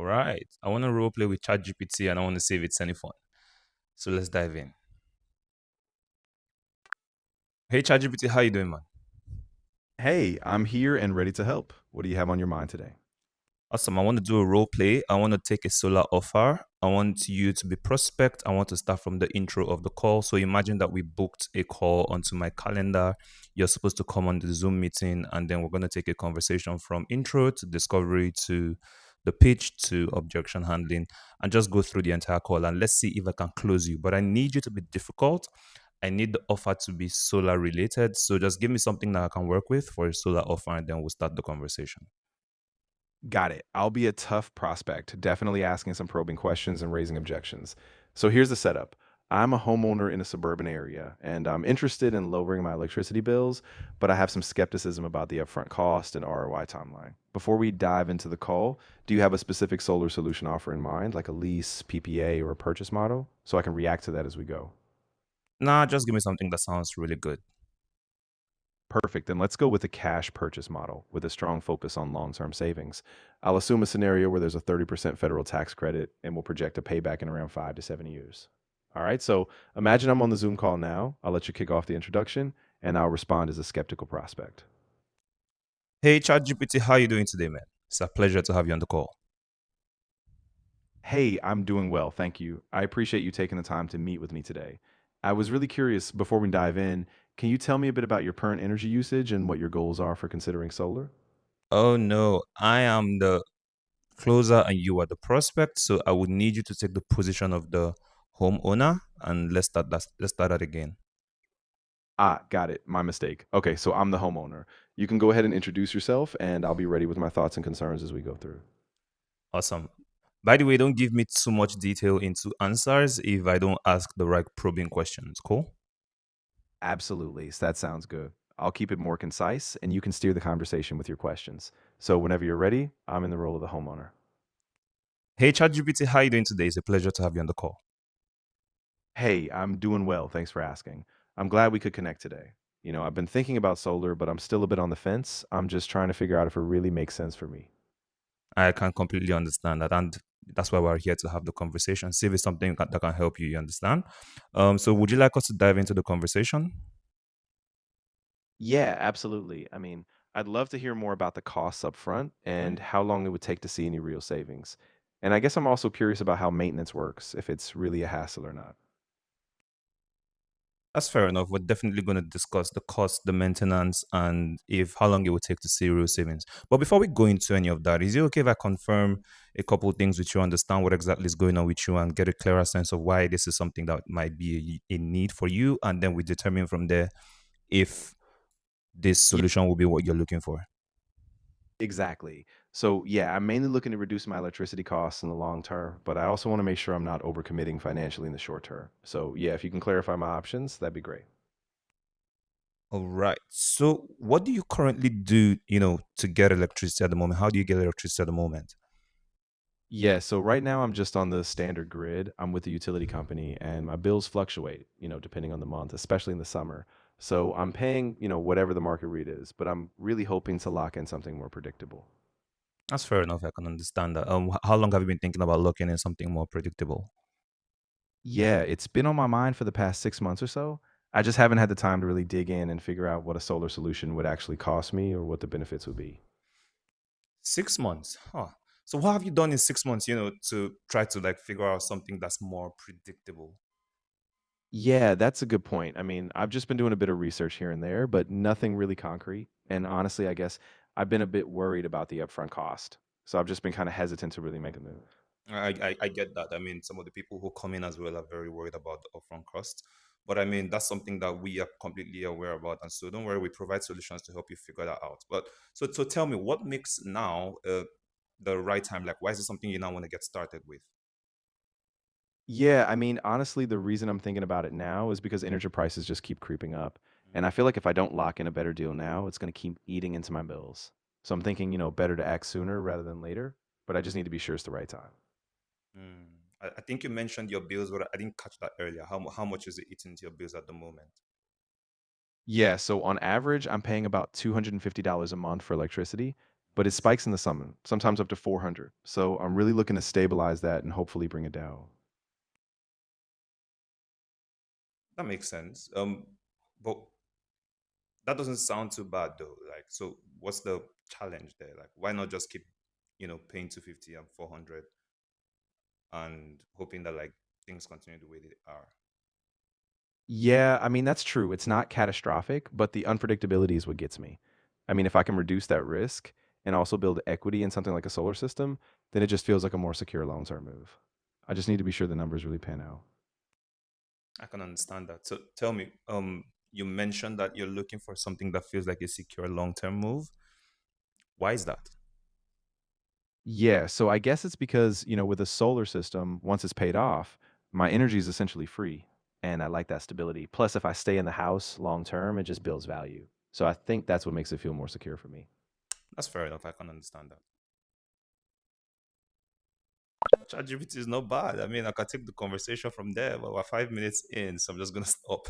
All right. I want to role play with ChatGPT and I want to see if it's any fun. So let's dive in. Hey ChatGPT, how you doing, man? Hey, I'm here and ready to help. What do you have on your mind today? Awesome. I want to do a role play. I want to take a solar offer. I want you to be prospect. I want to start from the intro of the call. So imagine that we booked a call onto my calendar. You're supposed to come on the Zoom meeting, and then we're going to take a conversation from intro to discovery to the pitch to objection handling and just go through the entire call. And let's see if I can close you. But I need you to be difficult. I need the offer to be solar related. So just give me something that I can work with for a solar offer, and then we'll start the conversation. Got it. I'll be a tough prospect, definitely asking some probing questions and raising objections. So here's the setup. I'm a homeowner in a suburban area and I'm interested in lowering my electricity bills, but I have some skepticism about the upfront cost and ROI timeline. Before we dive into the call, do you have a specific solar solution offer in mind, like a lease, PPA, or a purchase model, so I can react to that as we go? Nah, just give me something that sounds really good. Perfect. Then let's go with a cash purchase model with a strong focus on long term savings. I'll assume a scenario where there's a 30% federal tax credit and we'll project a payback in around 5 to 7 years. All right. So imagine I'm on the Zoom call now. I'll let you kick off the introduction and I'll respond as a skeptical prospect. Hey, ChatGPT, how you doing today, man? It's a pleasure to have you on the call. Hey, I'm doing well. Thank you. I appreciate you taking the time to meet with me today. I was really curious before we dive in. Can you tell me a bit about your current energy usage and what your goals are for considering solar? Oh no, I am the closer and you are the prospect, so I would need you to take the position of the homeowner and let's start that again. Ah, got it. My mistake. Okay, so I'm the homeowner. You can go ahead and introduce yourself, and I'll be ready with my thoughts and concerns as we go through. Awesome. By the way, don't give me too much detail into answers if I don't ask the right probing questions. Cool? Absolutely. So that sounds good. I'll keep it more concise, and you can steer the conversation with your questions. So whenever you're ready, I'm in the role of the homeowner. Hey ChatGPT, how you doing today? It's a pleasure to have you on the call. Hey, I'm doing well. Thanks for asking. I'm glad we could connect today. I've been thinking about solar, but I'm still a bit on the fence. I'm just trying to figure out if it really makes sense for me. I can completely understand that, and that's why we're here to have the conversation. See if it's something that can help you. You understand? So, would you like us to dive into the conversation? Yeah, absolutely. I mean, I'd love to hear more about the costs up front and how long it would take to see any real savings. And I guess I'm also curious about how maintenance works, if it's really a hassle or not. That's fair enough. We're definitely going to discuss the cost, the maintenance, and if how long it will take to see real savings. But before we go into any of that, is it okay if I confirm a couple of things with you, understand what exactly is going on with you, and get a clearer sense of why this is something that might be a need for you, and then we determine from there if this Yeah, solution will be what you're looking for. exactly. So, yeah, I'm mainly looking to reduce my electricity costs in the long term, but I also want to make sure I'm not overcommitting financially in the short term. So, yeah, if you can clarify my options, that'd be great. All right. So, what do you currently do, to get electricity at the moment? How do you get electricity at the moment? Yeah, so right now I'm just on the standard grid. I'm with the utility company and my bills fluctuate, depending on the month, especially in the summer. So I'm paying, whatever the market rate is, but I'm really hoping to lock in something more predictable. That's fair enough. I can understand that. How long have you been thinking about looking in something more predictable? Yeah, it's been on my mind for the past 6 months or so. I just haven't had the time to really dig in and figure out what a solar solution would actually cost me or what the benefits would be. 6 months, huh? So, what have you done in 6 months, to try to like figure out something that's more predictable? Yeah, that's a good point. I mean, I've just been doing a bit of research here and there, but nothing really concrete. And honestly, I guess I've been a bit worried about the upfront cost. So I've just been kind of hesitant to really make a move. I get that. I mean, some of the people who come in as well are very worried about the upfront cost. But I mean, that's something that we are completely aware about. And so don't worry, we provide solutions to help you figure that out. But so tell me, what makes now the right time? Like, why is it something you now want to get started with? Yeah, I mean, honestly, the reason I'm thinking about it now is because energy prices just keep creeping up. And I feel like if I don't lock in a better deal now, it's going to keep eating into my bills. So I'm thinking, better to act sooner rather than later, but I just need to be sure it's the right time. Mm. I think you mentioned your bills, but I didn't catch that earlier. How much is it eating into your bills at the moment? Yeah, so on average, I'm paying about $250 a month for electricity, but it spikes in the summer, sometimes up to 400. So I'm really looking to stabilize that and hopefully bring it down. That makes sense. But that doesn't sound too bad though. Like, so what's the challenge there? Like, why not just keep, paying 250 and 400 and hoping that like things continue the way they are? Yeah, I mean, that's true. It's not catastrophic, but the unpredictability is what gets me. I mean, if I can reduce that risk and also build equity in something like a solar system, then it just feels like a more secure long-term move. I just need to be sure the numbers really pan out. I can understand that. So tell me, you mentioned that you're looking for something that feels like a secure long-term move. Why is that? Yeah, so I guess it's because, with a solar system, once it's paid off, my energy is essentially free. And I like that stability. Plus, if I stay in the house long term, it just builds value. So I think that's what makes it feel more secure for me. That's fair enough. I can understand that. ChatGPT is not bad. I mean, I can take the conversation from there, but we're 5 minutes in, so I'm just gonna stop.